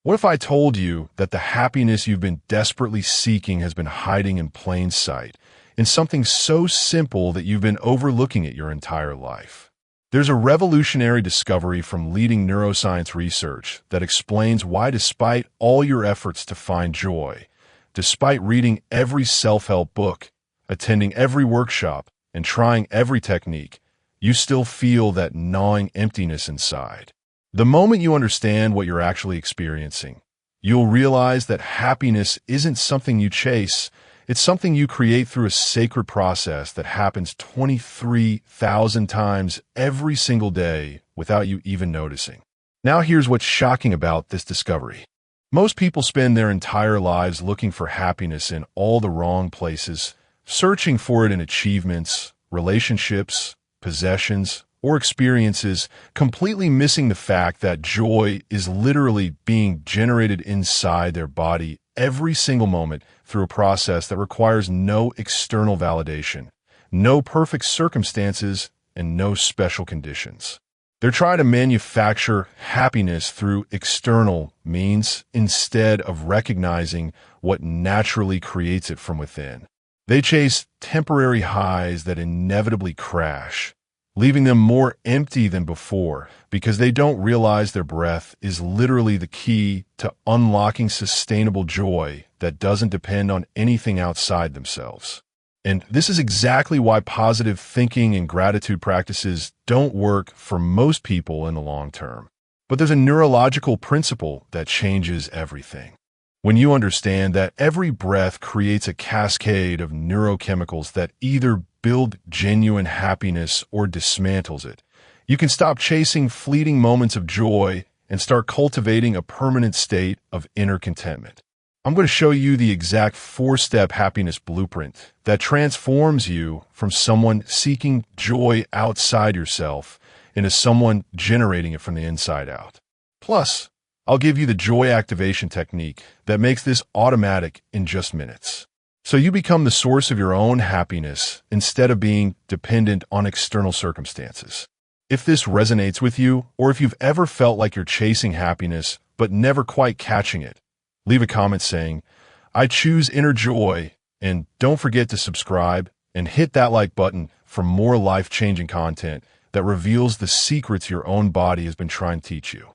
What if I told you that the happiness you've been desperately seeking has been hiding in plain sight, in something so simple that you've been overlooking it your entire life? There's a revolutionary discovery from leading neuroscience research that explains why, despite all your efforts to find joy, despite reading every self-help book, attending every workshop, and trying every technique, you still feel that gnawing emptiness inside. The moment you understand what you're actually experiencing, you'll realize that happiness isn't something you chase. It's something you create through a sacred process that happens 23,000 times every single day without you even noticing. Now here's what's shocking about this discovery. Most people spend their entire lives looking for happiness in all the wrong places, searching for it in achievements, relationships, possessions, or experiences, completely missing the fact that joy is literally being generated inside their body every single moment through a process that requires no external validation, no perfect circumstances, and no special conditions. They're trying to manufacture happiness through external means instead of recognizing what naturally creates it from within. They chase temporary highs that inevitably crash, leaving them more empty than before because they don't realize their breath is literally the key to unlocking sustainable joy that doesn't depend on anything outside themselves. And this is exactly why positive thinking and gratitude practices don't work for most people in the long term. But there's a neurological principle that changes everything. When you understand that every breath creates a cascade of neurochemicals that either build genuine happiness or dismantles it, you can stop chasing fleeting moments of joy and start cultivating a permanent state of inner contentment. I'm going to show you the exact 4-step happiness blueprint that transforms you from someone seeking joy outside yourself into someone generating it from the inside out. Plus, I'll give you the joy activation technique that makes this automatic in just minutes. So you become the source of your own happiness instead of being dependent on external circumstances. If this resonates with you, or if you've ever felt like you're chasing happiness but never quite catching it, leave a comment saying, "I choose inner joy," and don't forget to subscribe and hit that like button for more life-changing content that reveals the secrets your own body has been trying to teach you.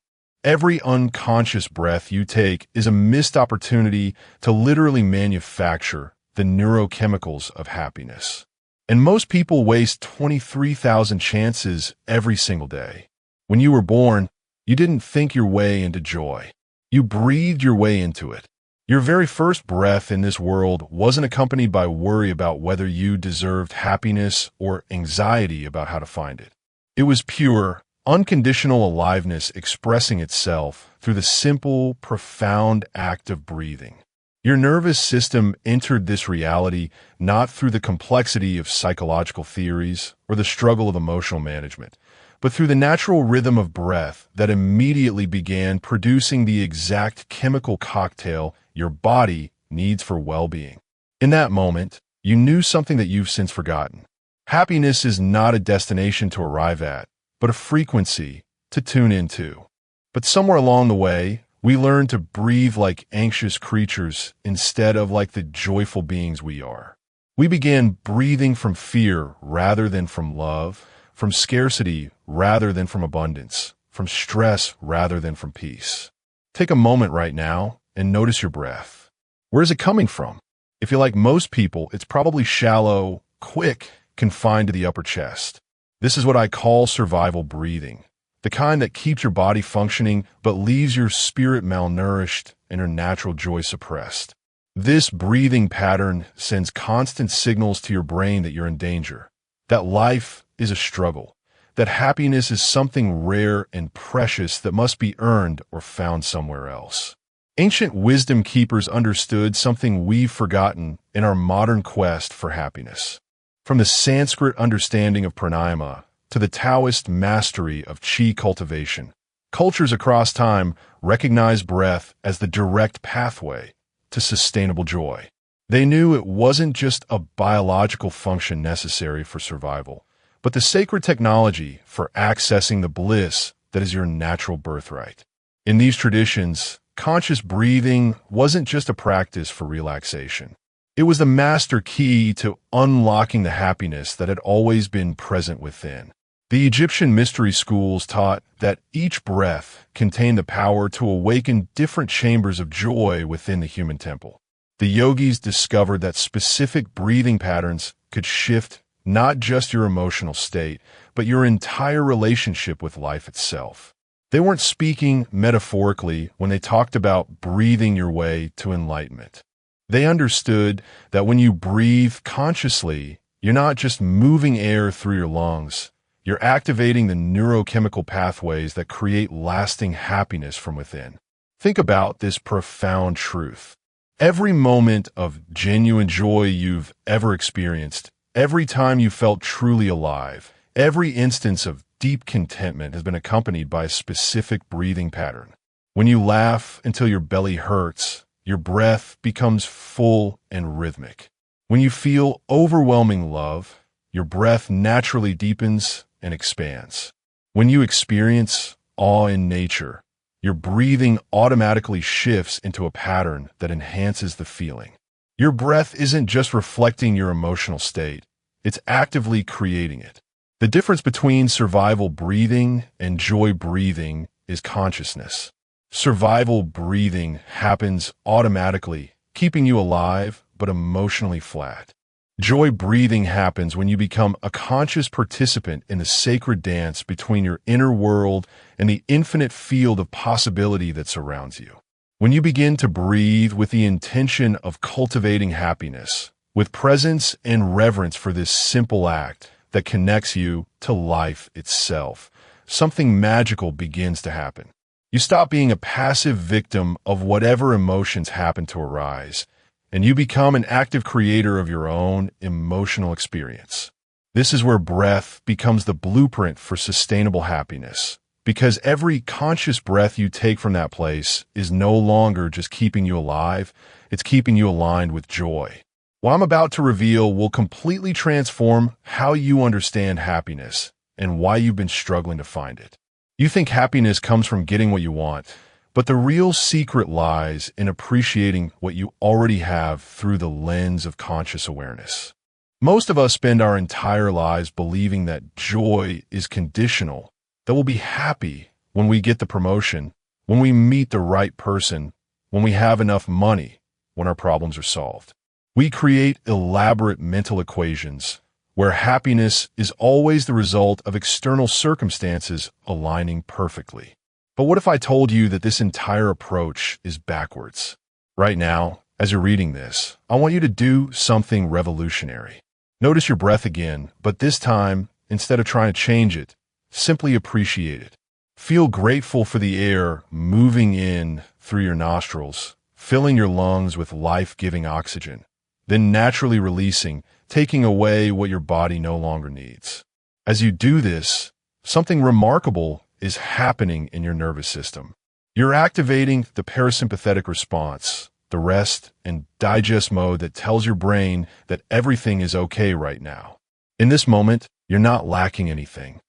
Every unconscious breath you take is a missed opportunity to literally manufacture the neurochemicals of happiness. And most people waste 23,000 chances every single day. When you were born, you didn't think your way into joy. You breathed your way into it. Your very first breath in this world wasn't accompanied by worry about whether you deserved happiness or anxiety about how to find it. It was pure, unconditional aliveness expressing itself through the simple, profound act of breathing. Your nervous system entered this reality not through the complexity of psychological theories or the struggle of emotional management, but through the natural rhythm of breath that immediately began producing the exact chemical cocktail your body needs for well-being. In that moment, you knew something that you've since forgotten. Happiness is not a destination to arrive at, but a frequency to tune into. But somewhere along the way, we learned to breathe like anxious creatures instead of like the joyful beings we are. We began breathing from fear rather than from love, from scarcity rather than from abundance, from stress rather than from peace. Take a moment right now and notice your breath. Where is it coming from? If you're like most people, it's probably shallow, quick, confined to the upper chest. This is what I call survival breathing, the kind that keeps your body functioning but leaves your spirit malnourished and your natural joy suppressed. This breathing pattern sends constant signals to your brain that you're in danger, that life is a struggle, that happiness is something rare and precious that must be earned or found somewhere else. Ancient wisdom keepers understood something we've forgotten in our modern quest for happiness. From the Sanskrit understanding of pranayama to the Taoist mastery of qi cultivation, cultures across time recognize breath as the direct pathway to sustainable joy. They knew it wasn't just a biological function necessary for survival, but the sacred technology for accessing the bliss that is your natural birthright. In these traditions, conscious breathing wasn't just a practice for relaxation. It was the master key to unlocking the happiness that had always been present within. The Egyptian mystery schools taught that each breath contained the power to awaken different chambers of joy within the human temple. The yogis discovered that specific breathing patterns could shift not just your emotional state, but your entire relationship with life itself. They weren't speaking metaphorically when they talked about breathing your way to enlightenment. They understood that when you breathe consciously, you're not just moving air through your lungs, you're activating the neurochemical pathways that create lasting happiness from within. Think about this profound truth. Every moment of genuine joy you've ever experienced, every time you felt truly alive, every instance of deep contentment has been accompanied by a specific breathing pattern. When you laugh until your belly hurts, your breath becomes full and rhythmic. When you feel overwhelming love, your breath naturally deepens and expands. When you experience awe in nature, your breathing automatically shifts into a pattern that enhances the feeling. Your breath isn't just reflecting your emotional state, it's actively creating it. The difference between survival breathing and joy breathing is consciousness. Survival breathing happens automatically, keeping you alive but emotionally flat. Joy breathing happens when you become a conscious participant in the sacred dance between your inner world and the infinite field of possibility that surrounds you. When you begin to breathe with the intention of cultivating happiness, with presence and reverence for this simple act that connects you to life itself, something magical begins to happen. You stop being a passive victim of whatever emotions happen to arise, and you become an active creator of your own emotional experience. This is where breath becomes the blueprint for sustainable happiness, because every conscious breath you take from that place is no longer just keeping you alive, it's keeping you aligned with joy. What I'm about to reveal will completely transform how you understand happiness and why you've been struggling to find it. You think happiness comes from getting what you want, but the real secret lies in appreciating what you already have through the lens of conscious awareness. Most of us spend our entire lives believing that joy is conditional, that we'll be happy when we get the promotion, when we meet the right person, when we have enough money, when our problems are solved. We create elaborate mental equations where happiness is always the result of external circumstances aligning perfectly. But what if I told you that this entire approach is backwards? Right now, as you're reading this, I want you to do something revolutionary. Notice your breath again, but this time, instead of trying to change it, simply appreciate it. Feel grateful for the air moving in through your nostrils, filling your lungs with life-giving oxygen, then naturally releasing, taking away what your body no longer needs. As you do this, something remarkable is happening in your nervous system. You're activating the parasympathetic response, the rest and digest mode that tells your brain that everything is okay right now. In this moment, you're not lacking anything.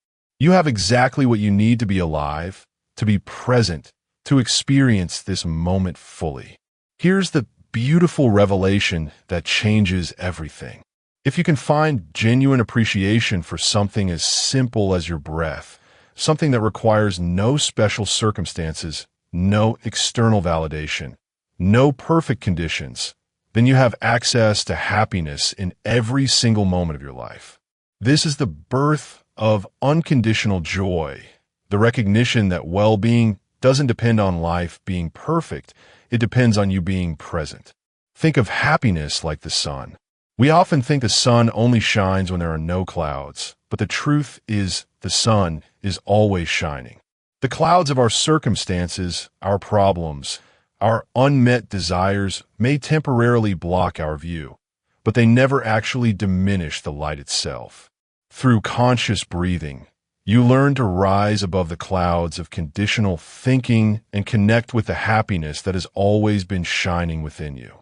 You have exactly what you need to be alive, to be present, to experience this moment fully. Here's the beautiful revelation that changes everything. If you can find genuine appreciation for something as simple as your breath, something that requires no special circumstances, no external validation, no perfect conditions, then you have access to happiness in every single moment of your life. This is the birth of unconditional joy, the recognition that well-being doesn't depend on life being perfect, it depends on you being present. Think of happiness like the sun. We often think the sun only shines when there are no clouds, but the truth is the sun is always shining. The clouds of our circumstances, our problems, our unmet desires may temporarily block our view, but they never actually diminish the light itself. Through conscious breathing, you learn to rise above the clouds of conditional thinking and connect with the happiness that has always been shining within you.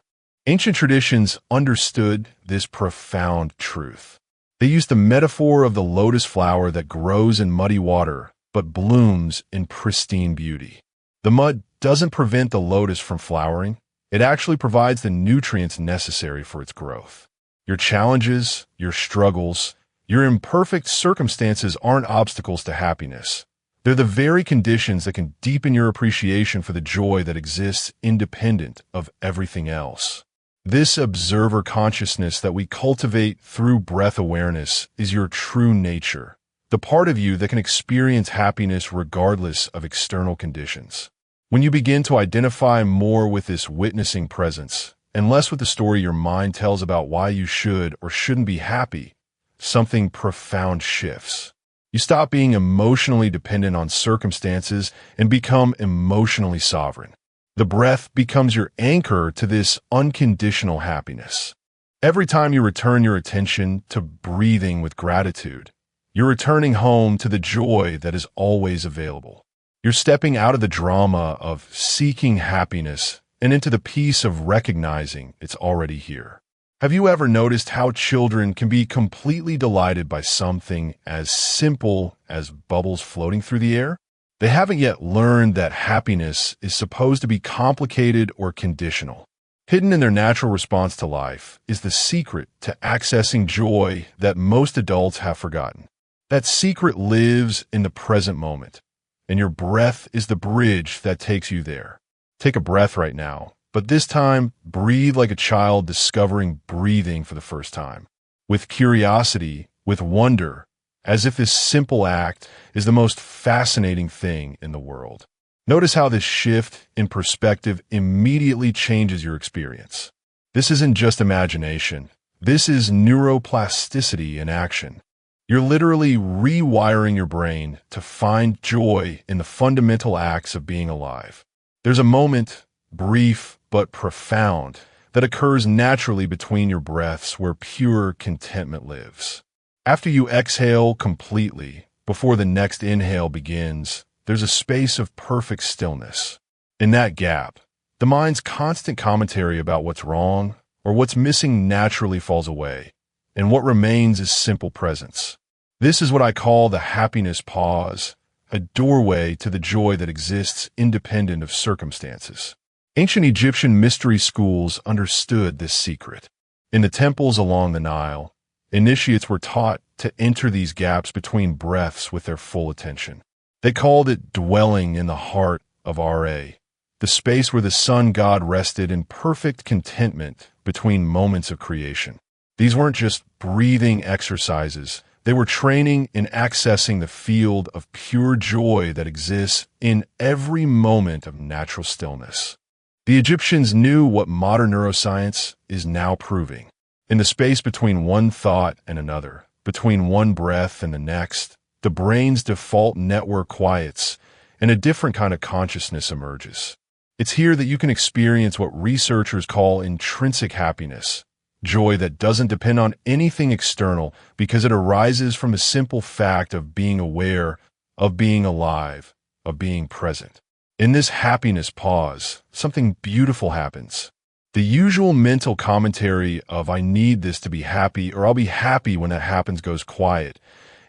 Ancient traditions understood this profound truth. They used the metaphor of the lotus flower that grows in muddy water but blooms in pristine beauty. The mud doesn't prevent the lotus from flowering. It actually provides the nutrients necessary for its growth. Your challenges, your struggles, your imperfect circumstances aren't obstacles to happiness. They're the very conditions that can deepen your appreciation for the joy that exists independent of everything else. This observer consciousness that we cultivate through breath awareness is your true nature, the part of you that can experience happiness regardless of external conditions. When you begin to identify more with this witnessing presence, and less with the story your mind tells about why you should or shouldn't be happy, something profound shifts. You stop being emotionally dependent on circumstances and become emotionally sovereign. The breath becomes your anchor to this unconditional happiness. Every time you return your attention to breathing with gratitude, you're returning home to the joy that is always available. You're stepping out of the drama of seeking happiness and into the peace of recognizing it's already here. Have you ever noticed how children can be completely delighted by something as simple as bubbles floating through the air? They haven't yet learned that happiness is supposed to be complicated or conditional. Hidden in their natural response to life is the secret to accessing joy that most adults have forgotten. That secret lives in the present moment, and your breath is the bridge that takes you there. Take a breath right now. But this time, breathe like a child discovering breathing for the first time. With curiosity, with wonder, as if this simple act is the most fascinating thing in the world. Notice how this shift in perspective immediately changes your experience. This isn't just imagination. This is neuroplasticity in action. You're literally rewiring your brain to find joy in the fundamental acts of being alive. There's a moment, brief but profound, that occurs naturally between your breaths where pure contentment lives. After you exhale completely, before the next inhale begins, there's a space of perfect stillness. In that gap, the mind's constant commentary about what's wrong or what's missing naturally falls away, and what remains is simple presence. This is what I call the happiness pause, a doorway to the joy that exists independent of circumstances. Ancient Egyptian mystery schools understood this secret. In the temples along the Nile, initiates were taught to enter these gaps between breaths with their full attention. They called it dwelling in the heart of Ra, the space where the sun god rested in perfect contentment between moments of creation. These weren't just breathing exercises. They were training in accessing the field of pure joy that exists in every moment of natural stillness. The Egyptians knew what modern neuroscience is now proving. In the space between one thought and another, between one breath and the next, the brain's default network quiets and a different kind of consciousness emerges. It's here that you can experience what researchers call intrinsic happiness, joy that doesn't depend on anything external because it arises from the simple fact of being aware, of being alive, of being present. In this happiness pause, something beautiful happens. The usual mental commentary of "I need this to be happy" or "I'll be happy when that happens" goes quiet,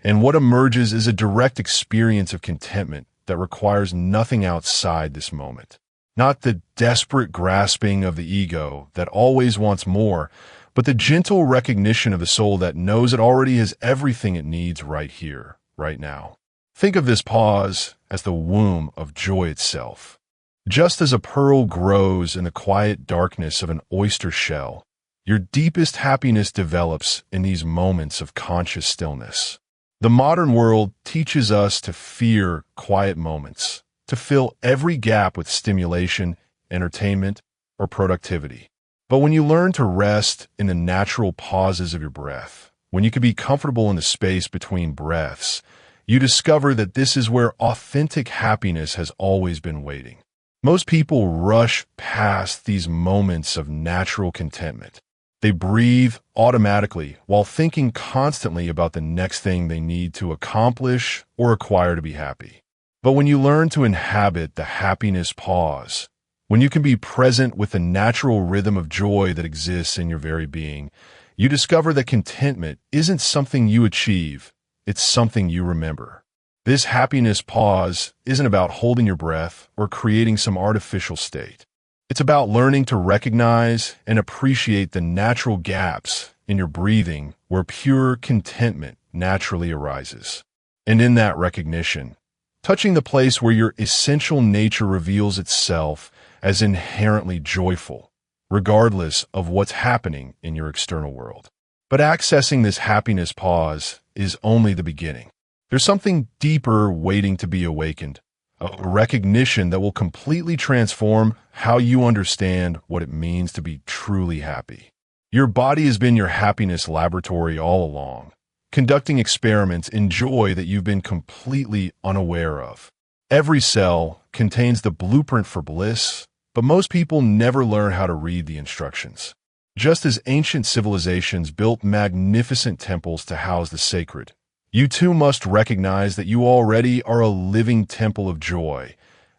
and what emerges is a direct experience of contentment that requires nothing outside this moment. Not the desperate grasping of the ego that always wants more, but the gentle recognition of the soul that knows it already has everything it needs right here, right now. Think of this pause as the womb of joy itself. Just as a pearl grows in the quiet darkness of an oyster shell, your deepest happiness develops in these moments of conscious stillness. The modern world teaches us to fear quiet moments, to fill every gap with stimulation, entertainment, or productivity. But when you learn to rest in the natural pauses of your breath, when you can be comfortable in the space between breaths, you discover that this is where authentic happiness has always been waiting. Most people rush past these moments of natural contentment. They breathe automatically while thinking constantly about the next thing they need to accomplish or acquire to be happy. But when you learn to inhabit the happiness pause, when you can be present with the natural rhythm of joy that exists in your very being, you discover that contentment isn't something you achieve, it's something you remember. This happiness pause isn't about holding your breath or creating some artificial state. It's about learning to recognize and appreciate the natural gaps in your breathing where pure contentment naturally arises. And in that recognition, touching the place where your essential nature reveals itself as inherently joyful, regardless of what's happening in your external world. But accessing this happiness pause is only the beginning. There's something deeper waiting to be awakened, a recognition that will completely transform how you understand what it means to be truly happy. Your body has been your happiness laboratory all along, conducting experiments in joy that you've been completely unaware of. Every cell contains the blueprint for bliss, but most people never learn how to read the instructions. Just as ancient civilizations built magnificent temples to house the sacred, you too must recognize that you already are a living temple of joy,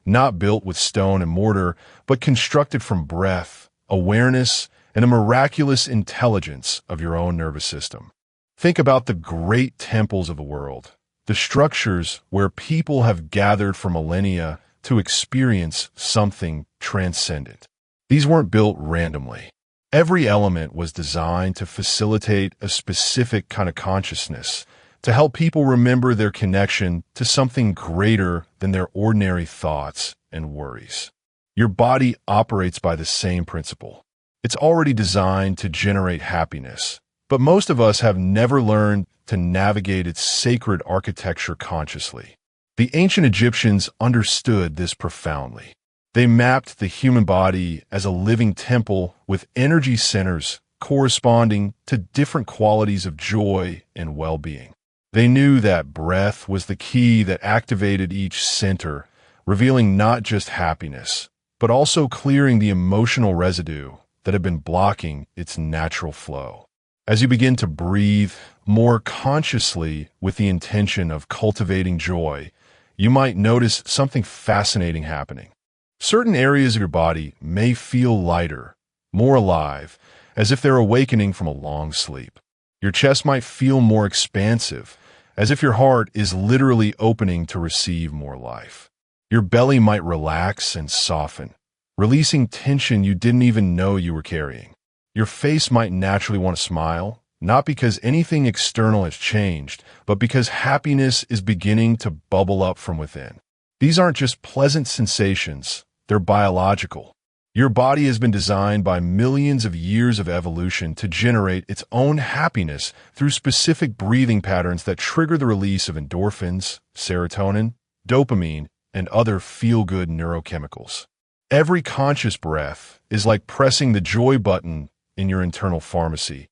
not built with stone and mortar, but constructed from breath, awareness, and a miraculous intelligence of your own nervous system. Think about the great temples of the world, the structures where people have gathered for millennia to experience something transcendent. These weren't built randomly. Every element was designed to facilitate a specific kind of consciousness, to help people remember their connection to something greater than their ordinary thoughts and worries. Your body operates by the same principle. It's already designed to generate happiness, but most of us have never learned to navigate its sacred architecture consciously. The ancient Egyptians understood this profoundly. They mapped the human body as a living temple with energy centers corresponding to different qualities of joy and well-being. They knew that breath was the key that activated each center, revealing not just happiness, but also clearing the emotional residue that had been blocking its natural flow. As you begin to breathe more consciously with the intention of cultivating joy, you might notice something fascinating happening. Certain areas of your body may feel lighter, more alive, as if they're awakening from a long sleep. Your chest might feel more expansive, as if your heart is literally opening to receive more life. Your belly might relax and soften, releasing tension you didn't even know you were carrying. Your face might naturally want to smile, not because anything external has changed, but because happiness is beginning to bubble up from within. These aren't just pleasant sensations, they're biological. Your body has been designed by millions of years of evolution to generate its own happiness through specific breathing patterns that trigger the release of endorphins, serotonin, dopamine, and other feel-good neurochemicals. Every conscious breath is like pressing the joy button in your internal pharmacy,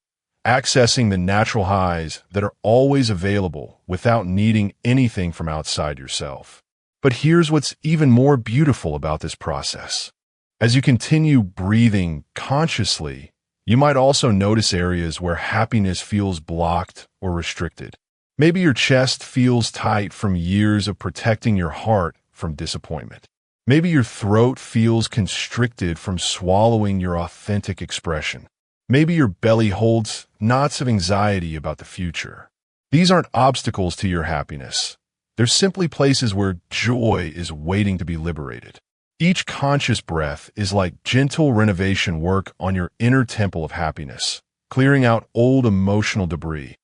accessing the natural highs that are always available without needing anything from outside yourself. But here's what's even more beautiful about this process. As you continue breathing consciously, you might also notice areas where happiness feels blocked or restricted. Maybe your chest feels tight from years of protecting your heart from disappointment. Maybe your throat feels constricted from swallowing your authentic expression. Maybe your belly holds knots of anxiety about the future. These aren't obstacles to your happiness. They're simply places where joy is waiting to be liberated. Each conscious breath is like gentle renovation work on your inner temple of happiness, clearing out old emotional debris,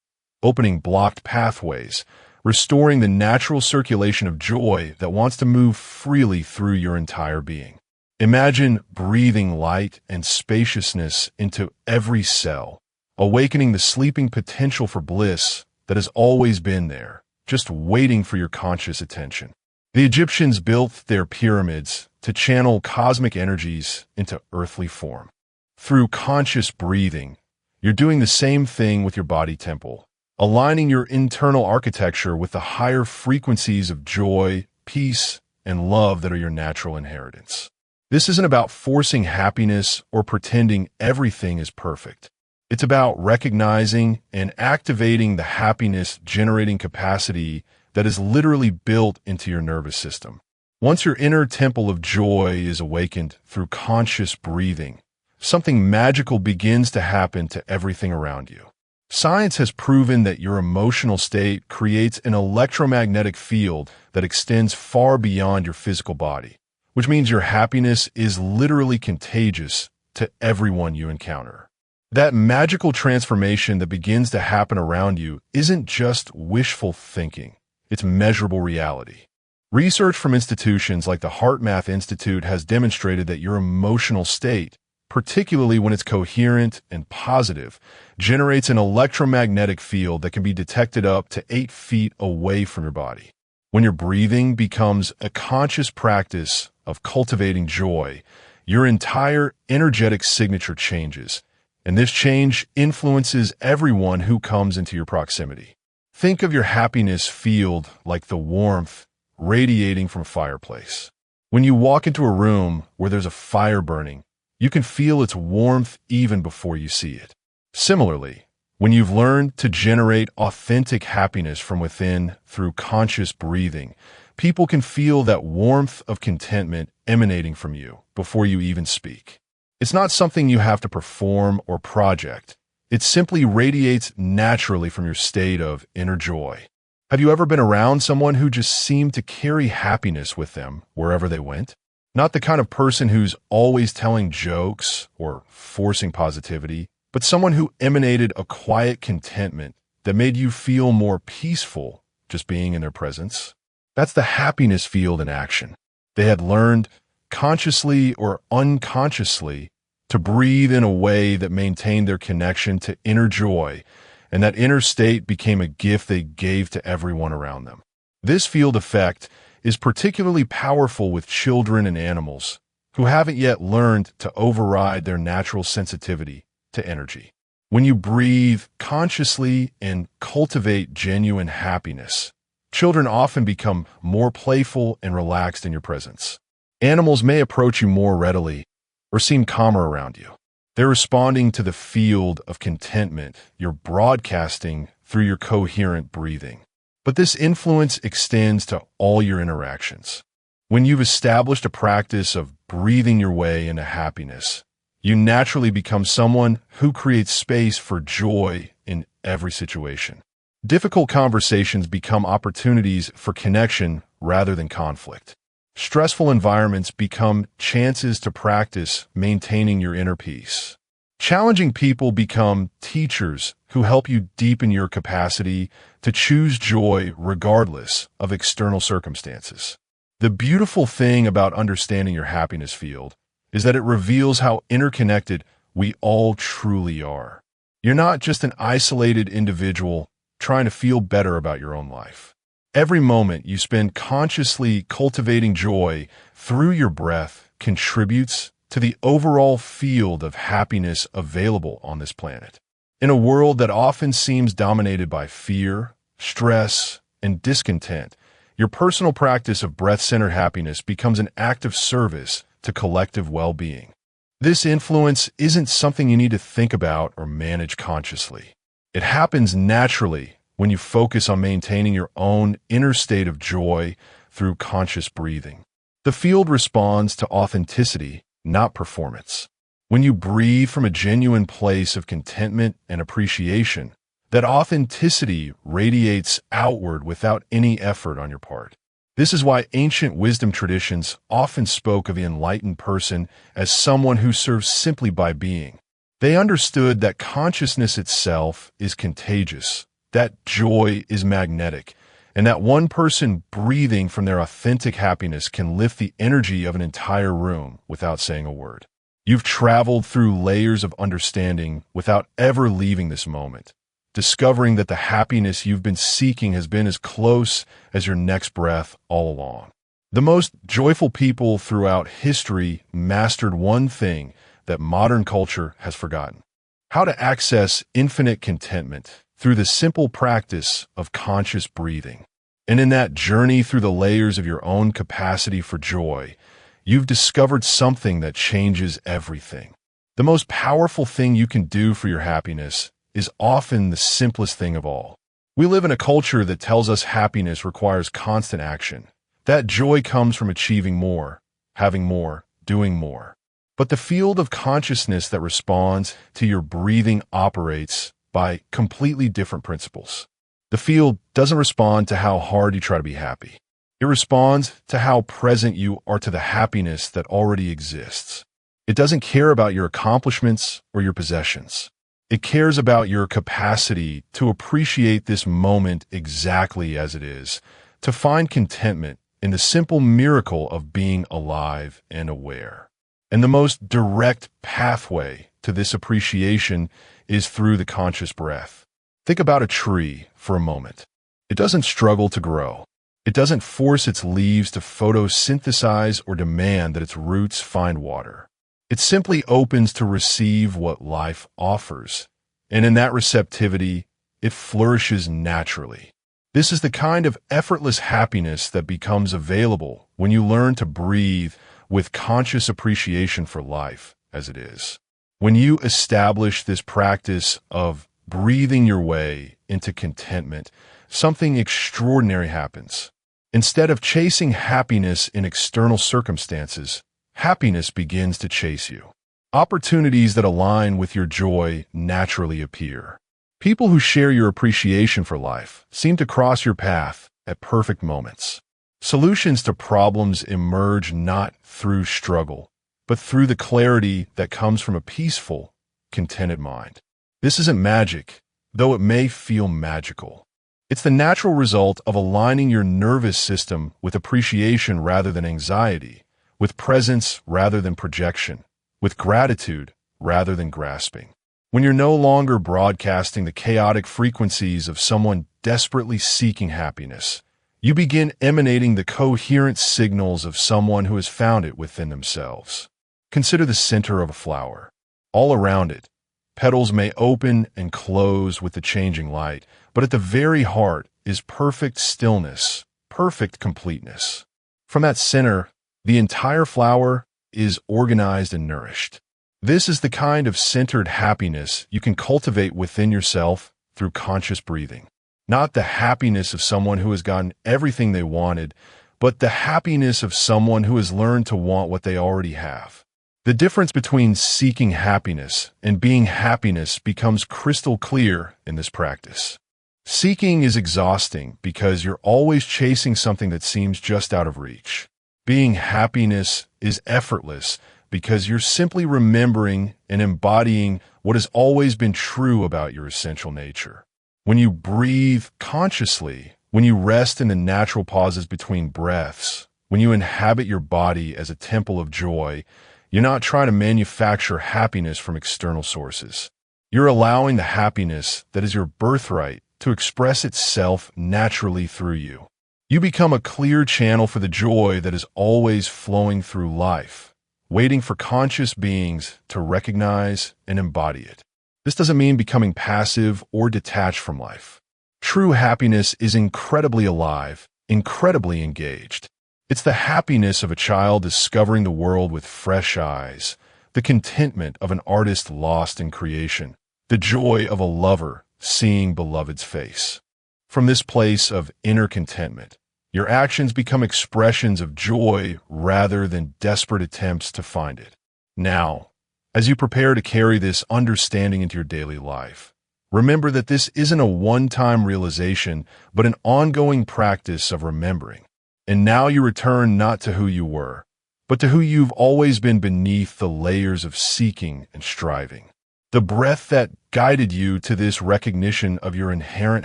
opening blocked pathways, restoring the natural circulation of joy that wants to move freely through your entire being. Imagine breathing light and spaciousness into every cell, awakening the sleeping potential for bliss that has always been there, just waiting for your conscious attention. The Egyptians built their pyramids to channel cosmic energies into earthly form. Through conscious breathing, you're doing the same thing with your body temple, aligning your internal architecture with the higher frequencies of joy, peace, and love that are your natural inheritance. This isn't about forcing happiness or pretending everything is perfect. It's about recognizing and activating the happiness-generating capacity that is literally built into your nervous system. Once your inner temple of joy is awakened through conscious breathing, something magical begins to happen to everything around you. Science has proven that your emotional state creates an electromagnetic field that extends far beyond your physical body, which means your happiness is literally contagious to everyone you encounter. That magical transformation that begins to happen around you isn't just wishful thinking, it's measurable reality. Research from institutions like the HeartMath Institute has demonstrated that your emotional state, particularly when it's coherent and positive, generates an electromagnetic field that can be detected up to 8 feet away from your body. When your breathing becomes a conscious practice of cultivating joy, your entire energetic signature changes, and this change influences everyone who comes into your proximity. Think of your happiness field like the warmth radiating from a fireplace. When you walk into a room where there's a fire burning, you can feel its warmth even before you see it. Similarly, when you've learned to generate authentic happiness from within through conscious breathing, people can feel that warmth of contentment emanating from you before you even speak. It's not something you have to perform or project. It simply radiates naturally from your state of inner joy. Have you ever been around someone who just seemed to carry happiness with them wherever they went? Not the kind of person who's always telling jokes or forcing positivity, but someone who emanated a quiet contentment that made you feel more peaceful just being in their presence. That's the happiness field in action. They had learned, consciously or unconsciously, to breathe in a way that maintained their connection to inner joy, and that inner state became a gift they gave to everyone around them. This field effect is particularly powerful with children and animals who haven't yet learned to override their natural sensitivity to energy. When you breathe consciously and cultivate genuine happiness, children often become more playful and relaxed in your presence. Animals may approach you more readily or seem calmer around you. They're responding to the field of contentment you're broadcasting through your coherent breathing. But this influence extends to all your interactions. When you've established a practice of breathing your way into happiness, you naturally become someone who creates space for joy in every situation. Difficult conversations become opportunities for connection rather than conflict. Stressful environments become chances to practice maintaining your inner peace. Challenging people become teachers who help you deepen your capacity to choose joy regardless of external circumstances. The beautiful thing about understanding your happiness field is that it reveals how interconnected we all truly are. You're not just an isolated individual trying to feel better about your own life. Every moment you spend consciously cultivating joy through your breath contributes to the overall field of happiness available on this planet. In a world that often seems dominated by fear, stress, and discontent, your personal practice of breath-centered happiness becomes an act of service to collective well-being. This influence isn't something you need to think about or manage consciously. It happens naturally when you focus on maintaining your own inner state of joy through conscious breathing. The field responds to authenticity, not performance. When you breathe from a genuine place of contentment and appreciation, that authenticity radiates outward without any effort on your part. This is why ancient wisdom traditions often spoke of the enlightened person as someone who serves simply by being. They understood that consciousness itself is contagious, that joy is magnetic, and that one person breathing from their authentic happiness can lift the energy of an entire room without saying a word. You've traveled through layers of understanding without ever leaving this moment, discovering that the happiness you've been seeking has been as close as your next breath all along. The most joyful people throughout history mastered one thing that modern culture has forgotten: how to access infinite contentment through the simple practice of conscious breathing. And in that journey through the layers of your own capacity for joy, you've discovered something that changes everything. The most powerful thing you can do for your happiness is often the simplest thing of all. We live in a culture that tells us happiness requires constant action. That joy comes from achieving more, having more, doing more. But the field of consciousness that responds to your breathing operates by completely different principles. The field doesn't respond to how hard you try to be happy. It responds to how present you are to the happiness that already exists. It doesn't care about your accomplishments or your possessions. It cares about your capacity to appreciate this moment exactly as it is, to find contentment in the simple miracle of being alive and aware. And the most direct pathway to this appreciation is through the conscious breath. Think about a tree for a moment. It doesn't struggle to grow. It doesn't force its leaves to photosynthesize or demand that its roots find water. It simply opens to receive what life offers, and in that receptivity, it flourishes naturally. This is the kind of effortless happiness that becomes available when you learn to breathe with conscious appreciation for life as it is. When you establish this practice of breathing your way into contentment, something extraordinary happens. Instead of chasing happiness in external circumstances, happiness begins to chase you. Opportunities that align with your joy naturally appear. People who share your appreciation for life seem to cross your path at perfect moments. Solutions to problems emerge not through struggle, but through the clarity that comes from a peaceful, contented mind. This isn't magic, though it may feel magical. It's the natural result of aligning your nervous system with appreciation rather than anxiety, with presence rather than projection, with gratitude rather than grasping. When you're no longer broadcasting the chaotic frequencies of someone desperately seeking happiness, you begin emanating the coherent signals of someone who has found it within themselves. Consider the center of a flower. All around it, petals may open and close with the changing light, but at the very heart is perfect stillness, perfect completeness. From that center, the entire flower is organized and nourished. This is the kind of centered happiness you can cultivate within yourself through conscious breathing. Not the happiness of someone who has gotten everything they wanted, but the happiness of someone who has learned to want what they already have. The difference between seeking happiness and being happiness becomes crystal clear in this practice. Seeking is exhausting because you're always chasing something that seems just out of reach. Being happiness is effortless because you're simply remembering and embodying what has always been true about your essential nature. When you breathe consciously, when you rest in the natural pauses between breaths, when you inhabit your body as a temple of joy, you're not trying to manufacture happiness from external sources. You're allowing the happiness that is your birthright to express itself naturally through you. You become a clear channel for the joy that is always flowing through life, waiting for conscious beings to recognize and embody it. This doesn't mean becoming passive or detached from life. True happiness is incredibly alive, incredibly engaged. It's the happiness of a child discovering the world with fresh eyes, the contentment of an artist lost in creation, the joy of a lover seeing beloved's face. From this place of inner contentment, your actions become expressions of joy rather than desperate attempts to find it. Now, as you prepare to carry this understanding into your daily life, remember that this isn't a one-time realization, but an ongoing practice of remembering. And now you return not to who you were, but to who you've always been beneath the layers of seeking and striving. The breath that guided you to this recognition of your inherent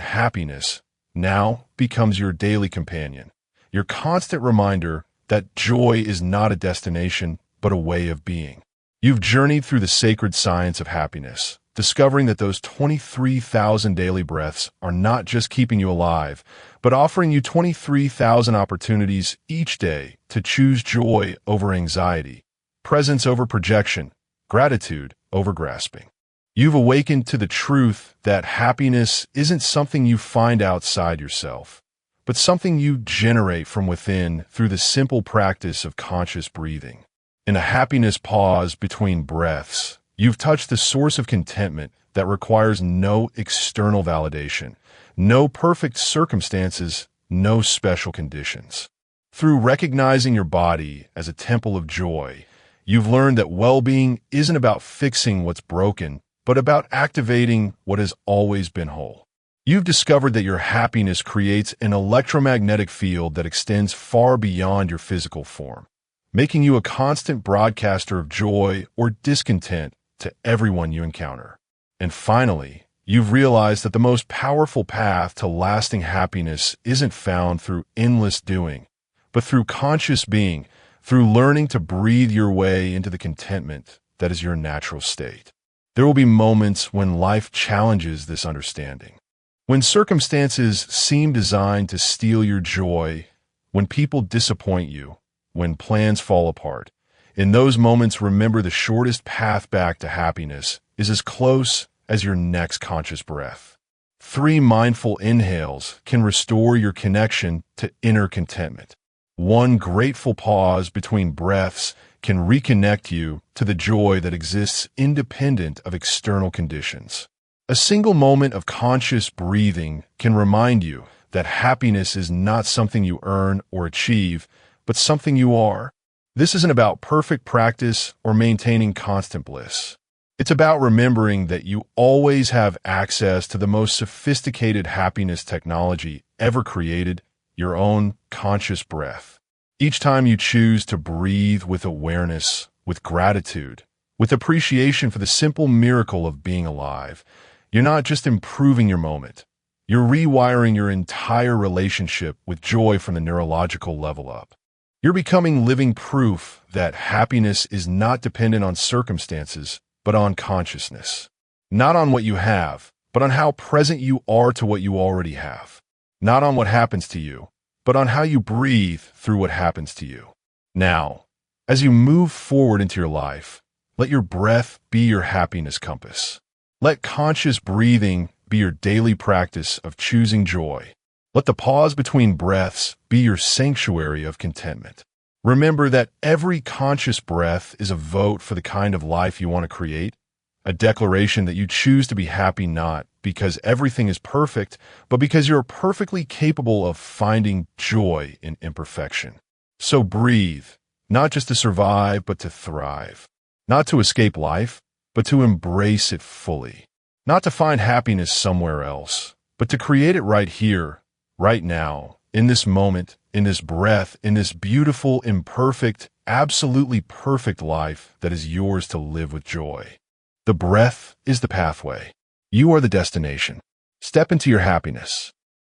happiness now becomes your daily companion, your constant reminder that joy is not a destination, but a way of being. You've journeyed through the sacred science of happiness, discovering that those 23,000 daily breaths are not just keeping you alive, but offering you 23,000 opportunities each day to choose joy over anxiety, presence over projection, gratitude over grasping. You've awakened to the truth that happiness isn't something you find outside yourself, but something you generate from within through the simple practice of conscious breathing. In a happiness pause between breaths, you've touched the source of contentment that requires no external validation, no perfect circumstances, no special conditions. Through recognizing your body as a temple of joy, you've learned that well-being isn't about fixing what's broken, but about activating what has always been whole. You've discovered that your happiness creates an electromagnetic field that extends far beyond your physical form, making you a constant broadcaster of joy or discontent to everyone you encounter. And finally, you've realized that the most powerful path to lasting happiness isn't found through endless doing, but through conscious being, through learning to breathe your way into the contentment that is your natural state. There will be moments when life challenges this understanding. When circumstances seem designed to steal your joy, when people disappoint you, when plans fall apart. In those moments, remember the shortest path back to happiness is as close as your next conscious breath. 3 mindful inhales can restore your connection to inner contentment. 1 grateful pause between breaths can reconnect you to the joy that exists independent of external conditions. A single moment of conscious breathing can remind you that happiness is not something you earn or achieve, but something you are. This isn't about perfect practice or maintaining constant bliss. It's about remembering that you always have access to the most sophisticated happiness technology ever created, your own conscious breath. Each time you choose to breathe with awareness, with gratitude, with appreciation for the simple miracle of being alive, you're not just improving your moment. You're rewiring your entire relationship with joy from the neurological level up. You're becoming living proof that happiness is not dependent on circumstances, but on consciousness. Not on what you have, but on how present you are to what you already have. Not on what happens to you, but on how you breathe through what happens to you. Now, as you move forward into your life, let your breath be your happiness compass. Let conscious breathing be your daily practice of choosing joy. Let the pause between breaths be your sanctuary of contentment. Remember that every conscious breath is a vote for the kind of life you want to create, a declaration that you choose to be happy not because everything is perfect, but because you're perfectly capable of finding joy in imperfection. So breathe, not just to survive, but to thrive. Not to escape life, but to embrace it fully. Not to find happiness somewhere else, but to create it right here, right now, in this moment, in this breath, in this beautiful, imperfect, absolutely perfect life that is yours to live with joy. The breath is the pathway. You are the destination. Step into your happiness.